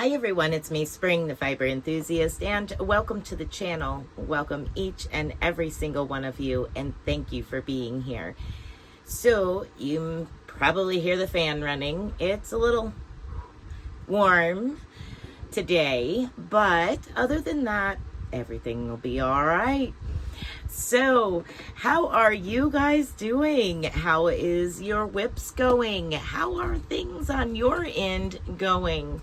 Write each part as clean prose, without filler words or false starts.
Hi everyone, it's me, Spring, the fiber enthusiast, and welcome to the channel. Welcome each and every single one of you, and thank you for being here. So, you probably hear the fan running. It's a little warm today, but other than that, everything will be all right. So, how are you guys doing? How is your whips going? How are things on your end going?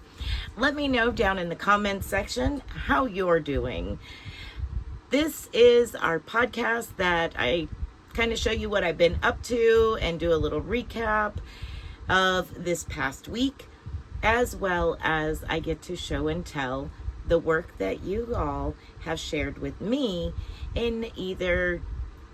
Let me know down in the comments section how you're doing. This is our podcast that I kind of show you what I've been up to and do a little recap of this past week, as well as I get to show and tell the work that you all have shared with me in either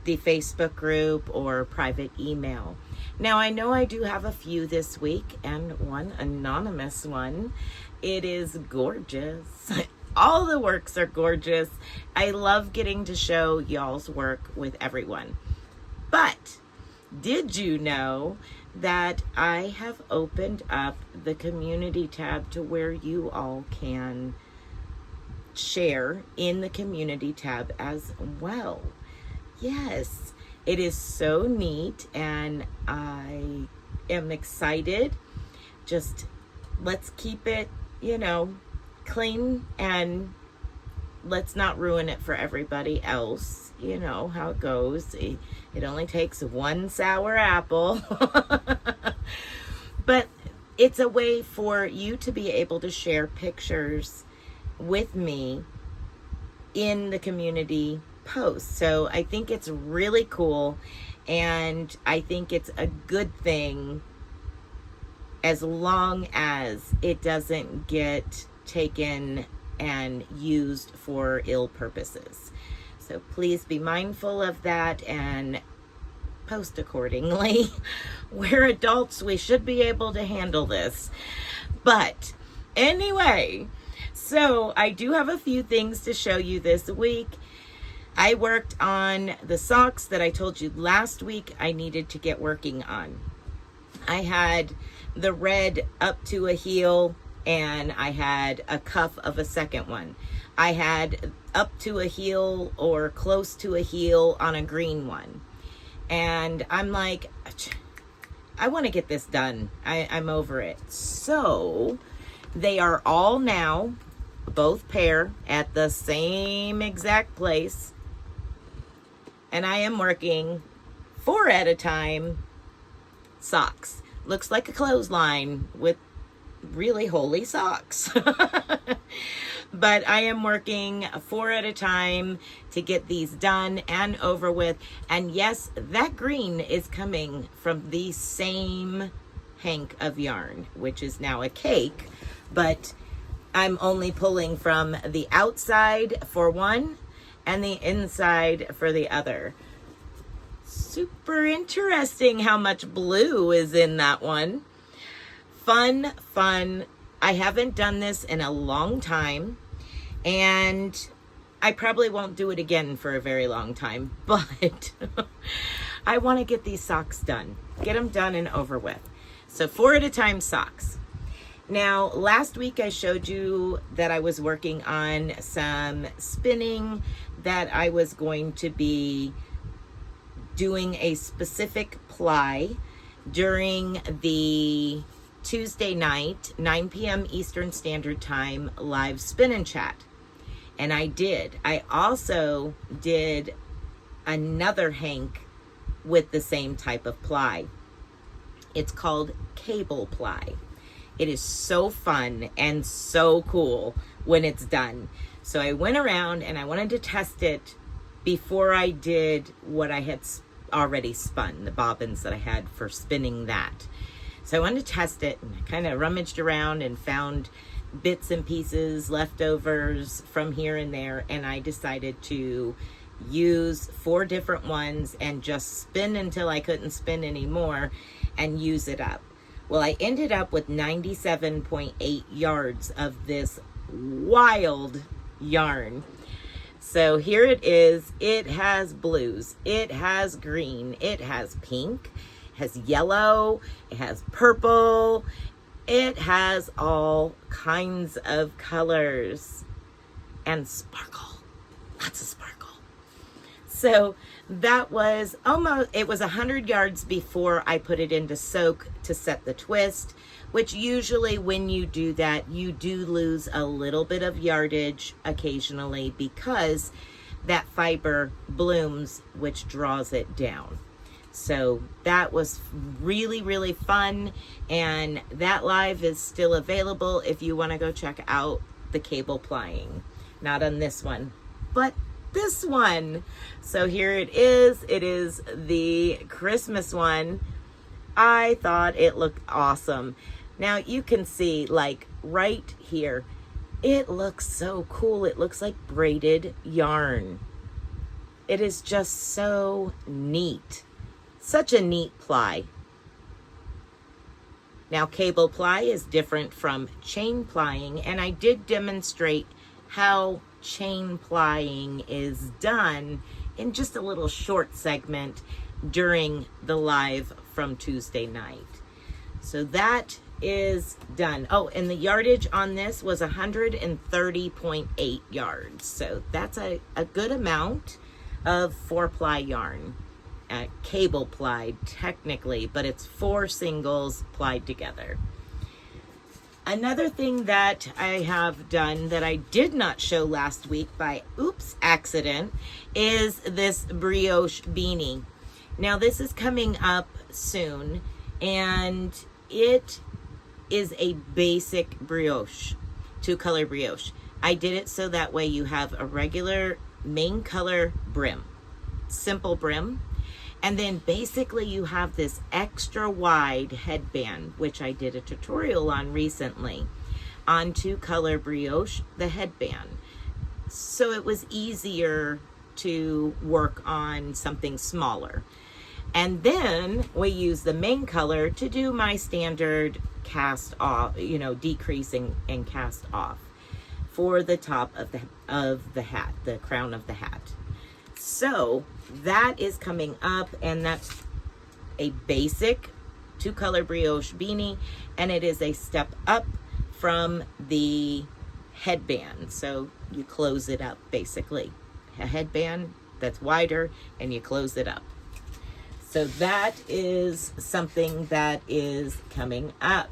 the Facebook group or private email. Now, I know I do have a few this week and one anonymous one. It is gorgeous. All the works are gorgeous. I love getting to show y'all's work with everyone. But did you know that I have opened up the community tab to where you all can share in the community tab as well? Yes, it is so neat and I am excited. Just let's keep it, clean, and let's not ruin it for everybody else. You know how it goes. It only takes one sour apple. But it's a way for you to be able to share pictures with me in the community post. So I think it's really cool, and I think it's a good thing as long as it doesn't get taken and used for ill purposes. So please be mindful of that and post accordingly. We're adults, we should be able to handle this. But anyway, so I do have a few things to show you this week. I worked on the socks that I told you last week I needed to get working on. I had the red up to a heel, and I had a cuff of a second one. I had up to a heel or close to a heel on a green one. And I'm like, I want to get this done. I'm over it. So they are all now, both pair, at the same exact place. And I am working 4 at a time socks. Looks like a clothesline with really holy socks. But I am working 4 at a time to get these done and over with. And yes, that green is coming from the same hank of yarn, which is now a cake, but I'm only pulling from the outside for one and the inside for the other. Super interesting how much blue is in that one. Fun. I haven't done this in a long time, and I probably won't do it again for a very long time, but I want to get these socks done. Get them done and over with. So 4 at a time socks. Now, last week I showed you that I was working on some spinning, that I was going to be doing a specific ply during the Tuesday night, 9 p.m. Eastern Standard Time live spin and chat. And I did. I also did another hank with the same type of ply. It's called cable ply. It is so fun and so cool when it's done. So I went around and I wanted to test it before I did what I had already spun, the bobbins that I had for spinning that. So I wanted to test it, and I kind of rummaged around and found bits and pieces, leftovers from here and there, and I decided to use 4 different ones and just spin until I couldn't spin anymore and use it up. Well, I ended up with 97.8 yards of this wild yarn. So here it is. It has blues, it has green, it has pink, it has yellow, it has purple, It has all kinds of colors and sparkle, lots of sparkle. So that was it was 100 yards before I put it into soak to set the twist, which usually when you do that, you do lose a little bit of yardage occasionally because that fiber blooms, which draws it down. So that was really, really fun. And that live is still available if you want to go check out the cable plying. Not on this one, but this one. So here it is. It is the Christmas one. I thought it looked awesome. Now you can see, like right here, it looks so cool. It looks like braided yarn. It is just so neat. Such a neat ply. Now cable ply is different from chain plying, and I did demonstrate how chain plying is done in just a little short segment during the live from Tuesday night. So that is done. Oh, and the yardage on this was 130.8 yards. So that's a good amount of 4-ply yarn. Cable plied technically, but it's 4 singles plied together. Another thing that I have done that I did not show last week by accident is this brioche beanie. Now this is coming up soon, and it is a basic brioche, 2-color brioche. I did it so that way you have a regular main color brim, simple brim, and then basically you have this extra wide headband, which I did a tutorial on recently, on 2-color brioche, the headband. So it was easier to work on something smaller. And then we use the main color to do my standard cast off, decreasing and cast off for the top of the hat, the crown of the hat. So that is coming up, and that's a basic 2-color brioche beanie, and it is a step up from the headband. So you close it up, basically. A headband that's wider, and you close it up. So that is something that is coming up.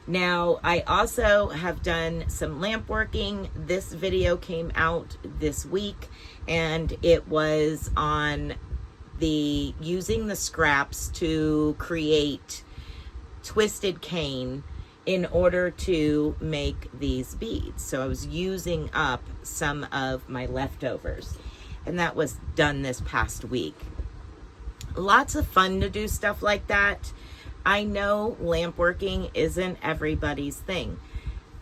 Now, I also have done some lamp working. This video came out this week, and it was on using the scraps to create twisted cane in order to make these beads. So I was using up some of my leftovers, and that was done this past week. Lots of fun to do stuff like that. I know lamp working isn't everybody's thing,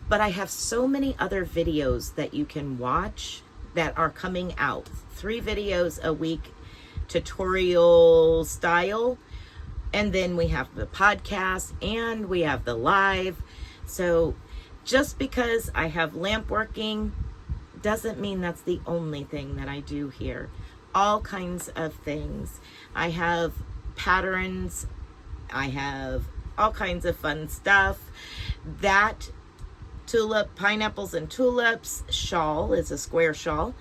but I have so many other videos that you can watch that are coming out. 3 videos a week, tutorial style, and then we have the podcast and we have the live. So just because I have lamp working doesn't mean that's the only thing that I do here. All kinds of things. I have patterns. I have all kinds of fun stuff. That tulip, pineapples and tulips shawl is a square shawl.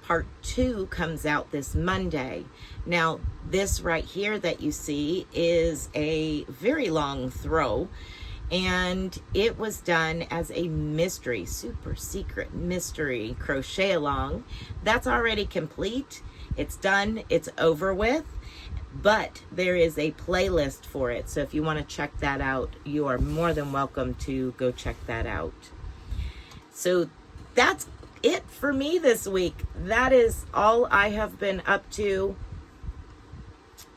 Part 2 comes out this Monday. Now, this right here that you see is a very long throw, and it was done as a mystery, super secret mystery crochet along. That's already complete. It's done. It's over with. But there is a playlist for it. So if you want to check that out, you are more than welcome to go check that out. So that's it for me this week. That is all I have been up to.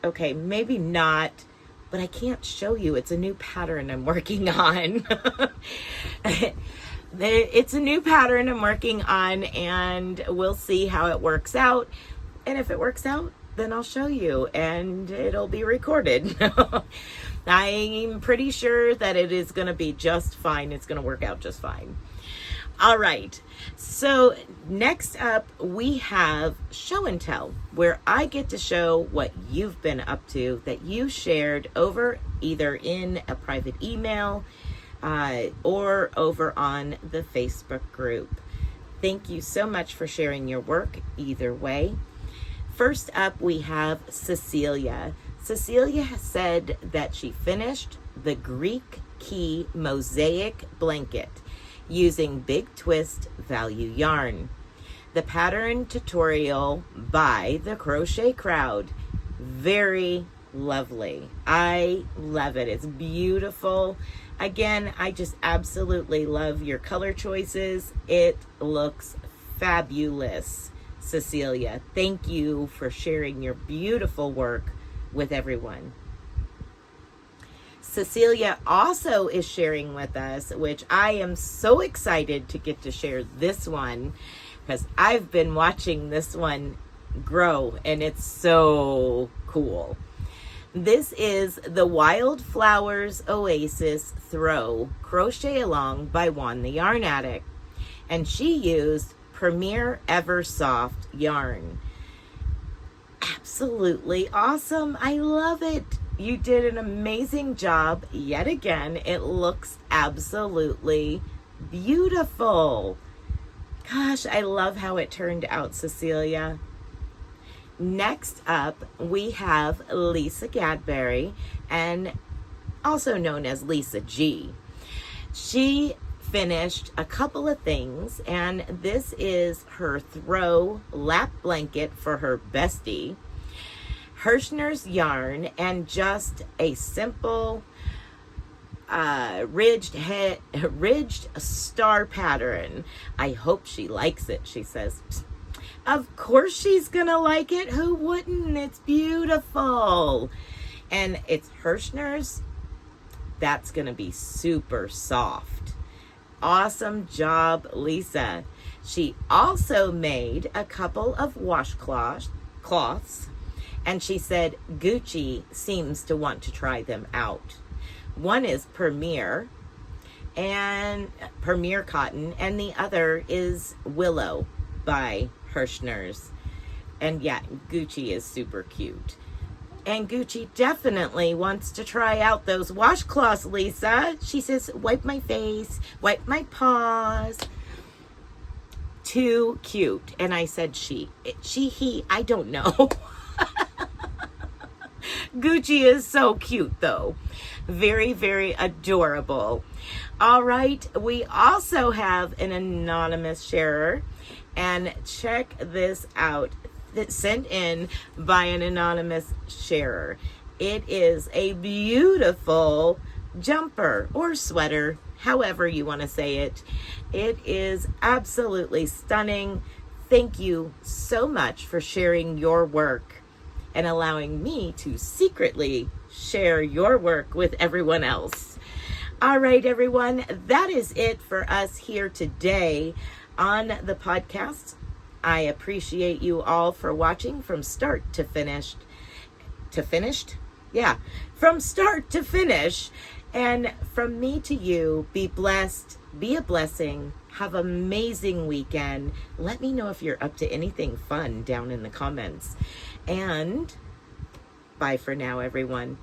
Okay, maybe not, but I can't show you. It's a new pattern I'm working on. It's a new pattern I'm working on, and we'll see how it works out. And if it works out, then I'll show you, and it'll be recorded. I'm pretty sure that it is going to be just fine. It's going to work out just fine. All right. So next up, we have show and tell, where I get to show what you've been up to that you shared over either in a private email, or over on the Facebook group. Thank you so much for sharing your work either way. First up, we have Cecilia. Cecilia has said that she finished the Greek key mosaic blanket using Big Twist value yarn. The pattern tutorial by the Crochet Crowd. Very lovely. I love it. It's beautiful. Again, I just absolutely love your color choices. It looks fabulous, Cecilia. Thank you for sharing your beautiful work with everyone. Cecilia also is sharing with us, which I am so excited to get to share this one, because I've been watching this one grow and it's so cool. This is the Wildflowers Oasis Throw Crochet Along by Juan the Yarn Addict. And she used Premier Eversoft yarn. Absolutely awesome. I love it. You did an amazing job yet again. It looks absolutely beautiful. Gosh, I love how it turned out, Cecilia. Next up, we have Lisa Gadberry, and also known as Lisa G. She finished a couple of things, and this is her throw lap blanket for her bestie, Hirschner's yarn, and just a simple ridged star pattern. I hope she likes it, she says. Of course she's gonna like it. Who wouldn't? It's beautiful. And it's Hirschner's. That's gonna be super soft. Awesome job, Lisa. She also made a couple of washcloths, and she said Gucci seems to want to try them out. One is Premier cotton, and the other is Willow by Hirschner's. And yeah, Gucci is super cute. And Gucci definitely wants to try out those washcloths, Lisa. She says, wipe my face, wipe my paws. Too cute. And I said he, I don't know. Gucci is so cute though. Very, very adorable. All right, we also have an anonymous sharer. And check this out. It's sent in by an anonymous sharer. It is a beautiful jumper or sweater, however you want to say it. It is absolutely stunning. Thank you so much for sharing your work and allowing me to secretly share your work with everyone else. All right, everyone, that is it for us here today on the podcast. I appreciate you all for watching from start to finished. Yeah, from start to finish. And from me to you, be blessed, be a blessing, have an amazing weekend. Let me know if you're up to anything fun down in the comments. And bye for now, everyone.